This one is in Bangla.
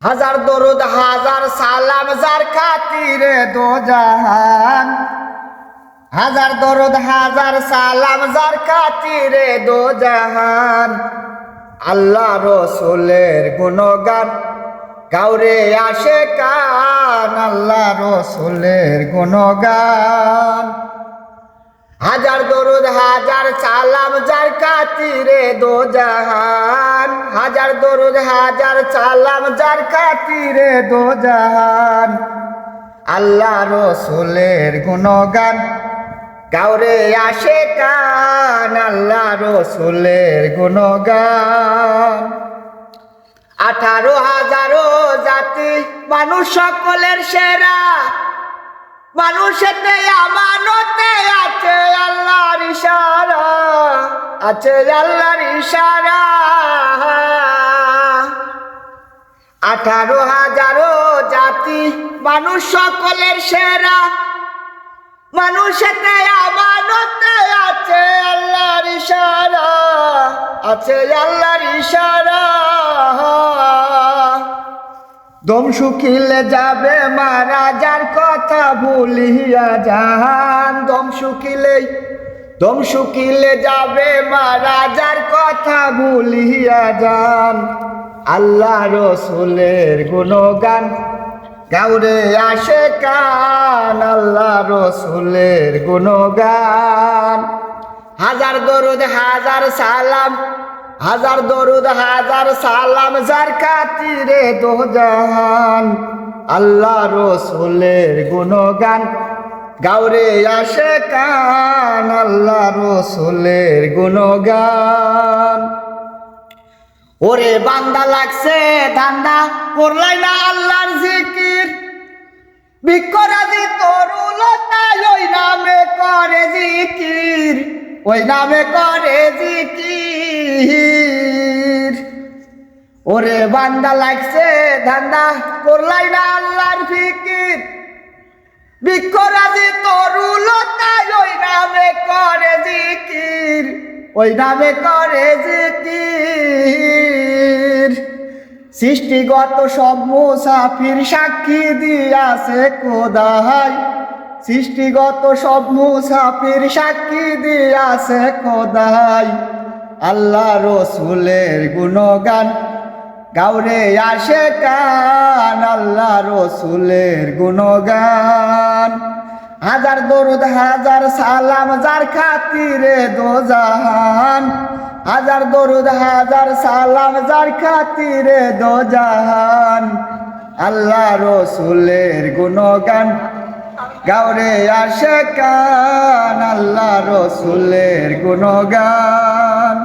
হাজার দরুদ হাজার সালাম যার খাতিরে দো জাহান। হাজার দরুদ হাজার সালাম যার খাতিরে দো জাহান। আল্লাহ রসুলের গুণগান গাওরে আসে কান। আল্লাহ রসুলের গুণগান। হাজার দরুদ হাজার সালাম যার খাতিরে দো জাহান। হাজার দরুদ হাজার সালাম যার খাতিরে দো জাহান। আল্লাহ রসুলের গুণগান গাওরে আসে কান। আল্লাহ রসুলের গুণগান। 18,000 জাতি মানুষ সকলের সেরা। মানুষেতে আমানতে আছে আল্লাহর ইশারা, আছে আল্লাহর ইশারা। 18,000 জাতি মানুষ সকলের সেরা। মানুষেতে আমানতে আছে আল্লাহর ইশারা, আছে আল্লাহর ইশারা। দম শুকিলে যাবে মারা যার কথা ভুলিয়া জাহান। দম শুকিলে যাবে মারা যার কথা ভুলিয়া যান। আল্লাহ রসুলের গুণগান গাওরে আসে কান। আল্লাহ রসুলের গুণগান। হাজার দরুদ হাজার সালাম, হাজার দরুদ হাজার সালাম যার খাতিরে দো জাহান। আল্লাহ রসুলের গুণগান গাওরে আসে কান। আল্লাহ রসুলের গুণগান। ওরে বান্দা লাগছে ধান্দা করলাই না আল্লাহর জিকির। বিক্ষরাজি তরুলতায় ওই নামে করে জিকির, ওই নামে করে জিকির। ওরে বান্দা লাগছে ধান্দা করলাই না আল্লাহর ফিকির। বিক্ষরাজি তরুলতায় ওই নামে করে জিকির, ওই নামে করে জিকির। সৃষ্টিগত সব মুসাফির সাক্ষী দিয়াছে খোদাই। সৃষ্টিগত সব মুসাফির সাক্ষী দিয়াছে খোদাই। আল্লাহ রসুলের গুণগান গাওরে আসে কান। আল্লাহ রসুলের গুণগান। হাজার দরুদ হাজার সালাম যার খাতিরে দো জাহান। হাজার দরুদ হাজার সালাম যার খাতিরে দো জাহান। আল্লাহ রসুলের গুণগান গাওরে আসে কান। আল্লাহ রসুলের গুণগান।